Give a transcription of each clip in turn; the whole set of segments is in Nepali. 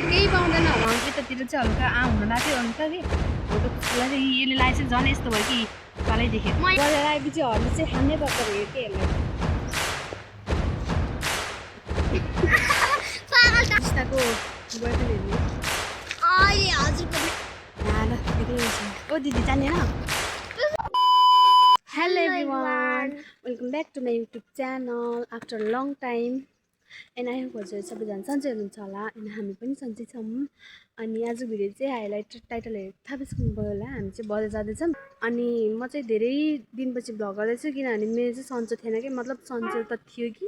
केही पाउँदैन होला त्यतातिर चाहिँ हल्का हुन लाग्थ्यो अन्त कि हल्का त्यसलाई चाहिँ यसले लाए चाहिँ झन् यस्तो भयो कि तलै देखेँ गरेर आएपछि हर्न चाहिँ खानै पर्छ अरे के टिस्टाको ओ दिदी जान्दैन hello everyone welcome back to my YouTube channel after long time and I hope हजुर सबैजना सन्चै हुनुहुन्छ होला अनि हामी पनि सन्चै छौँ अनि आज भिडियो चाहिँ हाइलाइट टाइटलहरू थाहा पाइसक्नुभयो होला हामी चाहिँ बजार जाँदैछौँ अनि म चाहिँ धेरै दिनपछि भ्लग गर्दैछु किनभने मेरो चाहिँ सन्चो थिएन कि मतलब सन्चो त थियो कि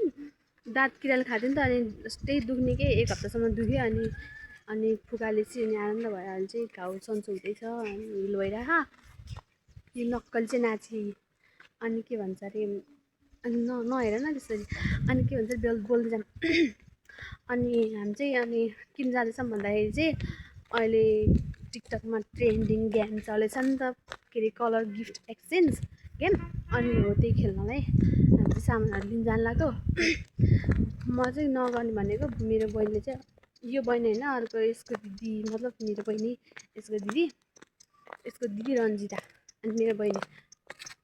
दाँत किराले खाँदैन त अनि त्यही दुख्ने के एक हप्तासम्म दुख्यो अनि फुकाले चाहिँ अनि आनन्द भयो भने चाहिँ घाउ सन्चो हुँदैछ अनि हिल भइरह यो नक्कल चाहिँ नाची अनि के भन्छ अरे अनि नहेर न त्यसरी अनि के भन्छ बोल्दै जाऊँ अनि हामी चाहिँ अनि किन जाँदैछौँ भन्दाखेरि चाहिँ अहिले टिकटकमा ट्रेन्डिङ गेम चलेछ नि त के अरे कलर गिफ्ट एक्सचेन्ज गेम अनि हो त्यही खेल्नलाई हामी चाहिँ सामानहरू लिन जानु लाग्यो म चाहिँ नगर्ने भनेको मेरो बहिनीले चाहिँ यो बहिनी होइन अर्को यसको दिदी मतलब मेरो बहिनी यसको दिदी रन्जिता अनि मेरो बहिनी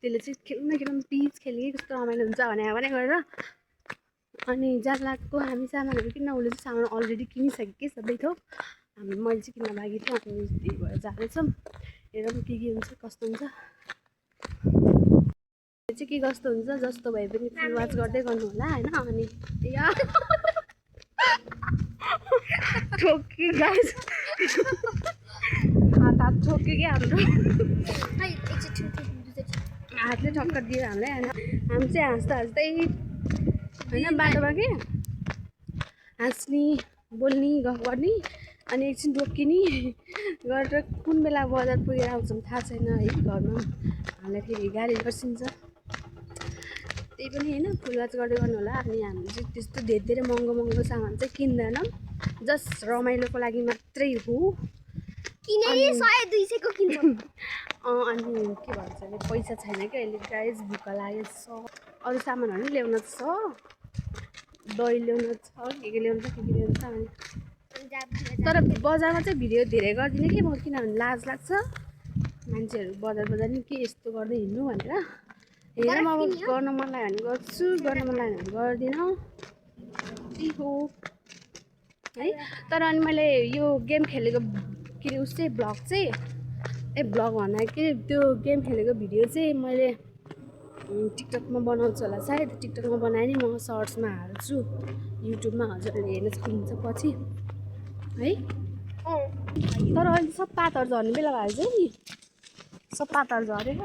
त्यसले चाहिँ खेल्नु प्लिज खेल्ने कस्तो रमाइलो हुन्छ भने गरेर अनि जान लाग्यो हामी सामानहरू किन्न उसले चाहिँ सामान अलरेडी किनिसक्यो सबै थोक मैले चाहिँ किन्न लागि थियो अनि त्यही भएर जाँदैछौँ हेरौँ के हुन्छ कस्तो हुन्छ त्यो चाहिँ के कस्तो हुन्छ जस्तो भए पनि फुल वाच गर्दै गर्नु होला होइन अनि ठोक्यो गाइस हात ठोक्यो क्या हाम्रो हातले ठक्कर दियो हामीलाई हामी चाहिँ हाँस्दै होइन बाटोमा के हाँस्ने बोल्ने गर्ने अनि एकछिन रोकिने गरेर कुन बेला बजार पुगेर आउँछौँ थाहा छैन है घरमा हामीलाई फेरि गाली गर्छिन्छ त्यही पनि होइन फुलवाच गर्दै गर्नु होला अनि हामी चाहिँ त्यस्तो धेरै महँगो सामान चाहिँ किन्दैनौँ जस्ट रमाइलोको लागि मात्रै हो किनेर 100-200 को किन्छ अनि के भन्छ अरे पैसा छैन क्या अहिले गाइस भुक्क लागेको छ अरू सामानहरू पनि ल्याउन छ दही ल्याउन छ के ल्याउनु छ अनि तर बजारमा चाहिँ भिडियो धेरै गर्दिनँ कि म किनभने लाज लाग्छ मान्छेहरू बजार नि के यस्तो गर्दै हिँड्नु भनेर हेर म अब गर्न मन लाग्यो भने गर्छु गर्न मन लाग्यो भने गर्दिनँ त्यही हो है तर अनि मैले यो गेम खेलेको के अरे उस चाहिँ भ्लग चाहिँ भ्लग भन्दा के त्यो गेम खेलेको भिडियो चाहिँ मैले टिकटकमा बनाउँछु होला सायद टिकटकमा बनाएँ नि म सर्ट्समा हाल्छु युट्युबमा हजुरहरूले हेर्न सक्नुहुन्छ पछि है तर अहिले सब पातहरू झर्ने बेला भएछ नि सब पातहरू झरेर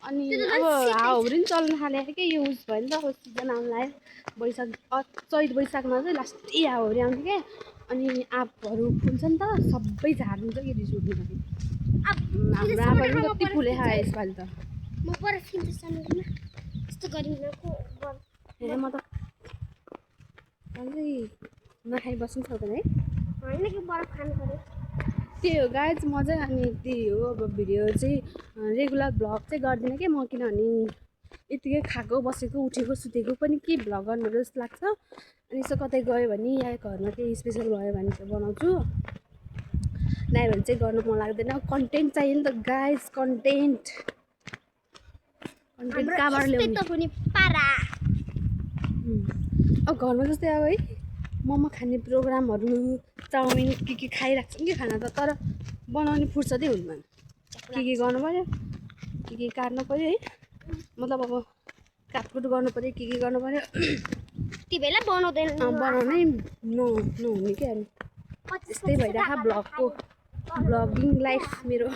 अनि अब हावाहुरी पनि चल्न थाल्यो के युज भयो नि त अब सिजन आउनु लाग्यो चैत वैशाखमा चाहिँ लास्टै हावाहुरी आउँथ्यो क्या अनि आँपहरू फुल्छ नि त सबै झार्नुहुन्छ कि रिस उठ्नु भने हाम्रो आँपहरू पनि कति फुले खायो यसपालि त म पर फिल्म यस्तो गरिनको हेर म त अझै नखाइ बस्नु सक्दैन है होइन कि बरफ खानु पर्यो त्यही हो गाइज म चाहिँ अनि त्यही हो अब भिडियो चाहिँ रेगुलर भ्लग चाहिँ गर्दिनँ कि म किनभने यतिकै खाएको बसेको उठेको सुतेको पनि के भ्लग गर्नु जस्तो लाग्छ अनि यसो कतै गयो भने या घरमा केही स्पेसल भयो भने चाहिँ बनाउँछु नआयो भने चाहिँ गर्नु मन लाग्दैन कन्टेन्ट चाहियो नि त गाइज कन्टेन्ट कहाँबाट ल्याउने अब घरमा जस्तै अब है मोमो खाने प्रोग्रामहरू चाउमिन के खाइराख्छौँ कि खाना त तर बनाउने फुर्सदै हुँदैन के गर्नु पऱ्यो के काट्नु पऱ्यो है मतलब अब काटकुट गर्नु पऱ्यो के गर्नु पऱ्यो ती बेला बनाउँदैन बनाउनै नहुने क्या त्यस्तै भइरहेको भ्लगिङ लाइफ मेरो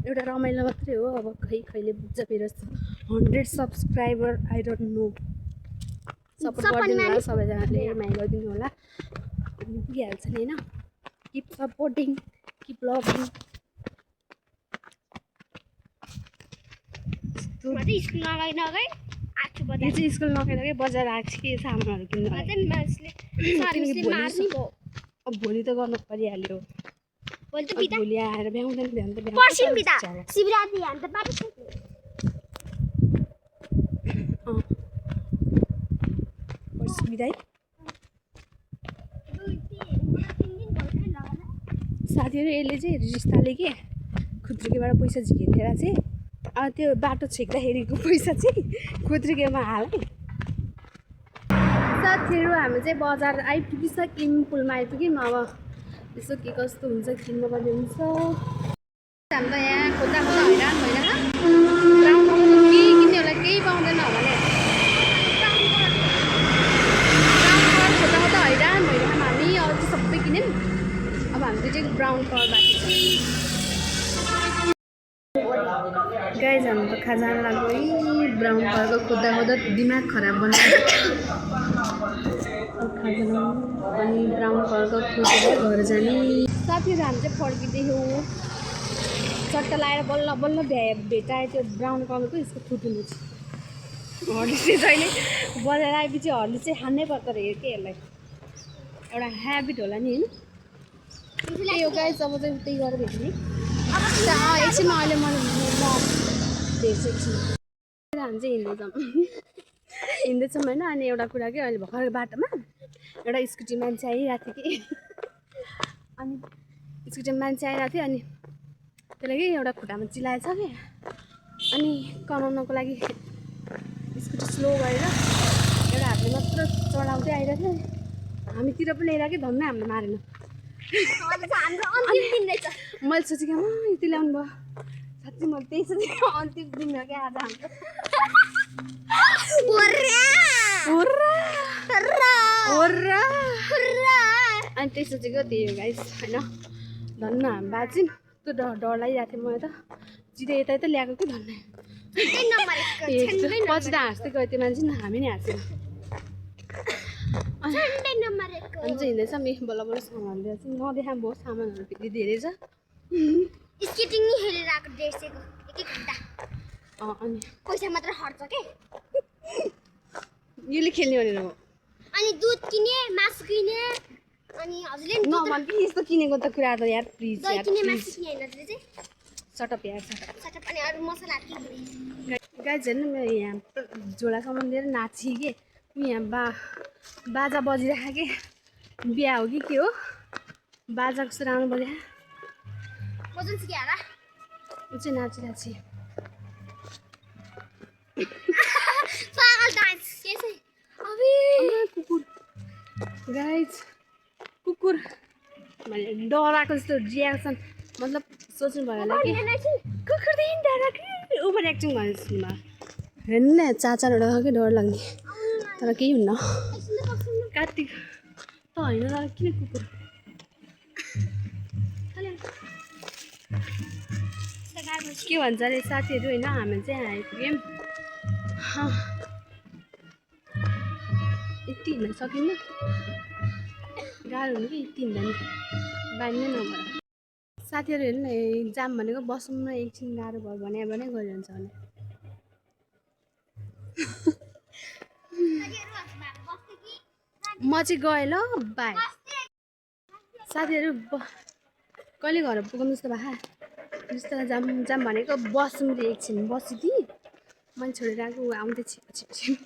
एउटा रमाइलो मात्रै हो अब कहिले पुग्छ मेरो 100 subscriber I don't know support गरिदिनु होला सबैजनाले माया गरिदिनु होला पुगिहाल्छ नि होइन keep supporting keep loving school नगई यो चाहिँ स्कुल नगएर बजार आएको कि सामानहरू किन्नु अब भोलि त गर्नु परिहाल्यो भोलि आएर भ्याउँदैन दाइ साथीहरू यसले चाहिँ रिस्ताले के खुत्रुकेबाट पैसा झिकेर चाहिँ त्यो बाटो छेक्दाखेरिको पैसा चाहिँ खुत्रुकेमा हालेँ साथीहरू हामी चाहिँ बजार आइपुगिसक्यौँ पुलमा आइपुग्यौँ अब यसो के कस्तो हुन्छ किन्नुपर्ने हुन्छ हामी त यहाँ खोज्दा खोज्दा हैरान भइरहेको ग्राउन्ड केही किन्ने होला केही पाउँदैन भने खोज्दा खोज्दा हैरान भइरहेको हामी अझै सबै किन्यौँ अब हाम्रो चाहिँ ब्राउन कलर बाँकी छ गाइज हामी त खाजा लाग्यो है ब्राउन कलरको खोज्दा खोज्दा दिमाग खराब बनायो खाजा अनि ब्राउन कलरको खोजेर घर जाने साथीहरू हामी चाहिँ फर्किँदैथ्यौँ चट्टा लगाएर बल्ल बल्ल भेटायो त्यो ब्राउन कलरको यसको फुटुनु चाहिँ हर्लिस चाहिँ जहिले बजार आएपछि हर्लिस चाहिँ खानै पर्दो रहेछ के यसलाई एउटा ह्याबिट होला नि होइन त्यही हो गाइस अब चाहिँ त्यही गरेर भेट्ने एकछिनमा अहिले म भेट्छु एकछिन हामी चाहिँ हिँड्दैछौँ होइन अनि एउटा कुरा के अहिले भर्खर बाटोमा एउटा स्कुटी मान्छे आइरहेको थियो कि अनि स्कुटीमा मान्छे आइरहेको थियो अनि त्यसलाई कि एउटा खुट्टामा चिलाएछ कि अनि कमाउनको लागि स्कुटी स्लो गरेर एउटा हातले मात्र चढाउँदै आइरहेको थियो हामीतिर पनि ल्याएर कि धन्न हामीले मारेन मैले सोचेँ कि यति ल्याउनु भयो साँच्चै मैले त्यही सोचेँ अन्तिम दिन हो क्या आज हाम्रो अनि त्यही सोचेको त्यही हो गाइस होइन धन्न हामी बाँच्यौँ त्यो डर लागिरहेको थियो मलाई त चिधै यता यता ल्याएको कि धन्न पछि त हाँस्दै गयो त्यो मान्छे नि हामी नै हाँस्यौँ अनि चाहिँ हिँड्दैछ मे बल्ल बल्ल सामानहरू ल्याउँछ नदेखा भयो सामानहरू फेरि धेरै छ स्केटिङ नि खेलेर आएको 150 को एक घन्टा अनि पैसा मात्र खर्च के यसले खेल्ने भनेर हो अनि दुध किने मासु किने अनि हजुरले नि नमन कि यस्तो किनेको त कुरा त यार प्लिज दही किने मासु किने हैन हजुरले चाहिँ सटअप यार सटअप अनि अरु मसलाहरु के किने गाइस हेर्नु मेरो यहाँ झोलासम्म लिएर नाची के यहाँ बाजा बजिरहेको के बिहा हो कि के हो बाजा कस्तो राम्रो बजिरहेको मजन सिक्या होला ऊ चाहिँ नाचिरहेको पागल डान्स के चाहिँ अबे कुकुर गाइस कुकुर मैले डराएको जस्तो रियाक्सन मतलब सोच्नु भयो होला कि कुकुरदेखि डराएको ओभर एक्टिङ गरेर सुन्नु हेर्नु न चाचाबाट के डर लाग्ने तर केही हुन्न कार्तिक त होइन तर किन कुकुर के भन्छ अरे साथीहरू होइन हामी चाहिँ आइपुग्यौँ यति हिँड्न सकिन्न गाह्रो हुनु कि यति हिँड्दा नि बानी नै नभएर साथीहरू हेर्नु न जाम भनेको बसौँ न एकछिन गाह्रो भयो भने गइरहन्छ भने म चाहिँ गएँ ल बाई साथीहरू कहिले घर पुगाउनु जस्तो भए जस्तो जाम भनेको बसौँ रे एकछिन बसिदिएँ मैले छोडेर आएको आउँदै छिप्छिप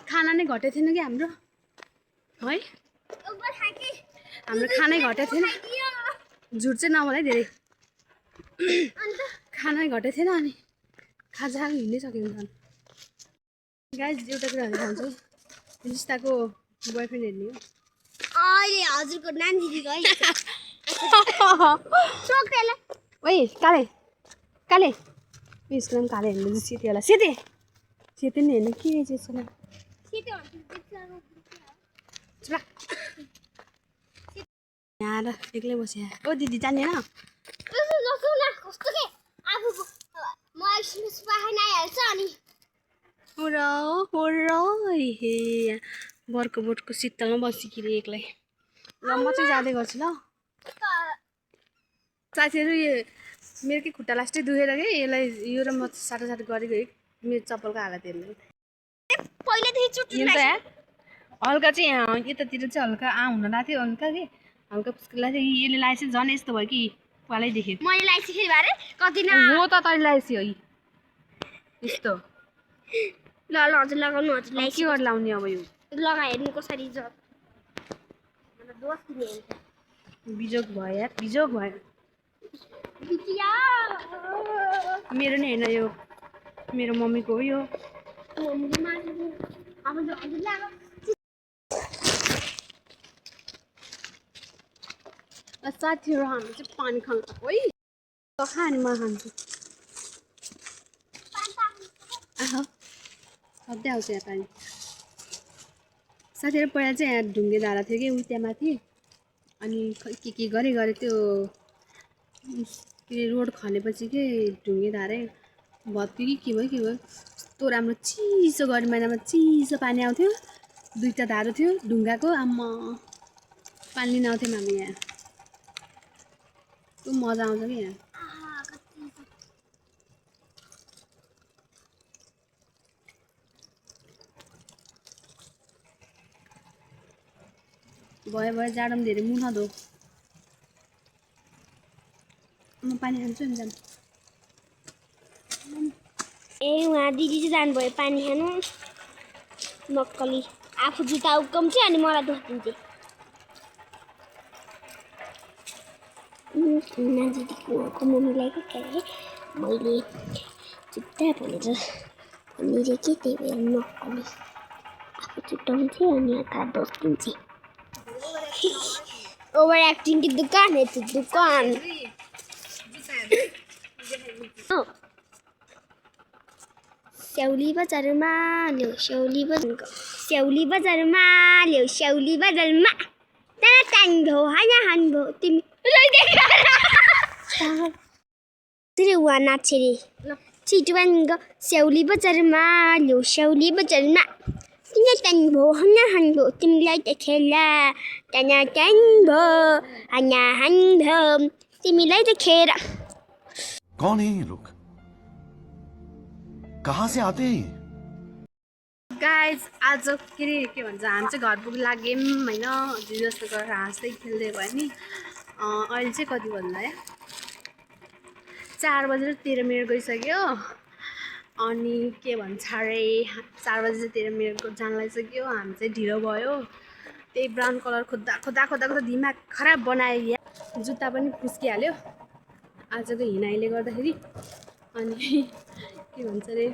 खाना नै घटेको थिएन कि हाम्रो है हाम्रो खानै घटेको थिएन झुट चाहिँ नभन है धेरै खानै घटेको थिएन अनि खाजा हिँड्नै सकेन झन् गाइस एउटा कुराहरू खान्छु रिस्ताको बोयफ्रेन्ड हेर्ने हो अहिले हजुरको नानी दिदी गयो सोक्तेला ओइ काले यसको नाम काले हेर्नु सेती होला सेती नि हेर्नु के रहेछ यसको नाम यहाँ एक्लै बस्यो ओ दिदी जान्दैन हे बर्को बोटको शीतलमा बसिकिरे एक्लै ल म चाहिँ जाँदै गर्छु ल साथीहरू यो मेरो के खुट्टा लास्टै दुखेर कि यसलाई यो र म साटो गरेको मेरो चप्पलको हालत हेर्नु हल्का चाहिँ यतातिर चाहिँ हल्का हुन लाग्थ्यो थियो हल्का कि हल्का पुस्किला थियो यसले लगाएपछि झन् यस्तो भयो कि पालै देखेँ मैले लगाइसकेँ बारे कति न हो त तैँले लगाएपछि हो यस्तो ल ल हजुर लगाउनु हजुरलाई के गरेर लाउने अब यो लगाए हेर्नु कसरी छ दोष दिने बिजोग भयो यार बिजोग भयो बिटिया मेरो नि होइन यो मेरो मम्मीको हो यो मम्मीले मार्नु अब हजुरलाई साथीहरू हामी चाहिँ पानी खानु है खा अनि म खान्छु आह सधैँ आउँछ यहाँ पानी साथीहरू पहिला चाहिँ यहाँ ढुङ्गे धारा थियो कि उ त्यहाँ माथि अनि खै के गरे त्यो के रोड खनेपछि के ढुङ्गे धारै भत्क्यो कि के भयो कस्तो राम्रो चिसो गरी महिनामा चिसो पानी आउँथ्यो 2टा धारो थियो ढुङ्गाको आम्मा पानी लिन आउँथ्यौँ हामी यहाँ कस्तो मजा आउँछ कि यहाँ भयो जाडोमा धेरै मुख नधो म पानी खान्छु नि जाम ए उहाँ दिदी चाहिँ जानुभयो पानी खानु नक्कली आफू जुत्ता उक्काउँछ अनि मलाई दोष दिन्छ दिदीको मम्मीलाई के अरे मैले जुत्ता भनेर भनिदिएँ कि त्यही भएर नक्कली आफू जुत्ताउँथेँ अनि यता दोष दिन्छ ओभर एक्टिङ की दुकान है तो दुकान स्याउली बजारमा ल्याऊ स्याउली बजारमा ल्याऊ स्याउली बजारमा त्यहाँ टाइम भो हान भो तिमीलाई त्यसरी उहाँ नाच्छ रे छिटो भनेको स्याउली बजारमा ल्याऊ स्याउली बजारमा तिमीलाई टाइम भो हान भो तिमीलाई देखेर त्यहाँ टाइम भो हान भो तिमीलाई देखेर कौन है ये लोग कहाँ से आते हैं गाइज आज के भन्छ हामी चाहिँ घर पुग्नु लाग्यौँ होइन हजुर जस्तो गरेर हाँस्दै खेल्दै भयो नि अहिले चाहिँ कति भन्दा या 4:13 गइसक्यो अनि के भन्छ अरे 4:13 जान लागिसक्यो हामी चाहिँ ढिलो भयो त्यही ब्राउन कलर खोज्दा दिमाग खराब बनायो जुत्ता पनि फुस्किहाल्यो आजको हिँडाइले गर्दाखेरि अनि के भन्छ अरे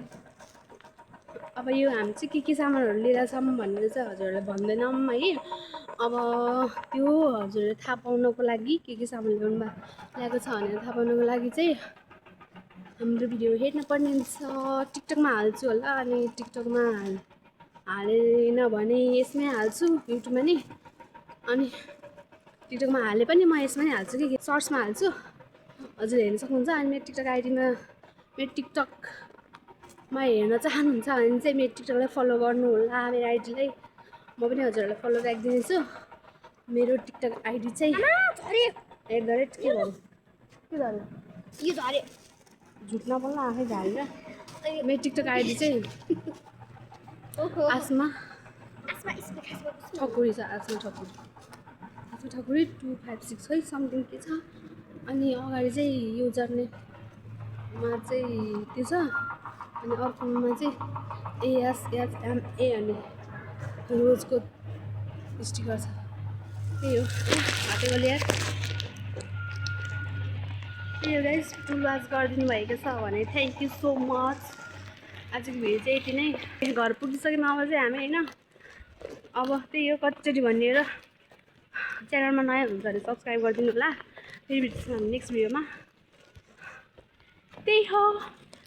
अब यो हामी चाहिँ के सामानहरू लिएर छौँ भनेर चाहिँ हजुरहरूलाई भन्दैनौँ है अब त्यो हजुरले थाहा पाउनको लागि के सामान ल्याएको छ भनेर थाहा पाउनको लागि चाहिँ हाम्रो भिडियो हेर्नुपर्ने हुन्छ टिकटकमा हाल्छु होला अनि टिकटकमा हालेन भने यसमै हाल्छु युट्युबमा नि अनि टिकटकमा हाले पनि म यसमा नै हाल्छु कि सर्ट्समा हाल्छु हजुर हेर्न सक्नुहुन्छ अनि मेरो टिकटक आइडीमा मेरो टिकटकमा हेर्न चाहनुहुन्छ भने चाहिँ मेरो टिकटकलाई फलो गर्नु होला मेरो आइडीलाई म पनि हजुरहरूलाई फलो राखिदिनेछु मेरो टिकटक आइडी चाहिँ @ के झऱ्यो झुट नबोल्न आफै झारेर मेरो टिकटक आइडी चाहिँ आसमा ठकुरी छ आसमा ठकुरी 256 है समथिङ के छ अनि अगाडि चाहिँ युजरनेममा चाहिँ त्यो छ अनि अर्कोमा चाहिँ ASHMA अनि रोजको स्टिकर छ त्यही हो हातेको लिएर त्यही हो गाइस फुल वाच गरिदिनु भएको छ भने थ्याङ्क यू सो मच आजको भिडियो चाहिँ यति नै घर पुगिसक्यौँ अब चाहिँ हामी होइन अब त्यही हो कतिचोटि भनेर च्यानलमा नयाँ हुन्छ भने सब्सक्राइब गरिदिनु होला फेरि भेट्छौँ हामी नेक्स्ट भिडियोमा त्यही हो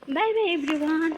बाई बाई एभ्रिवान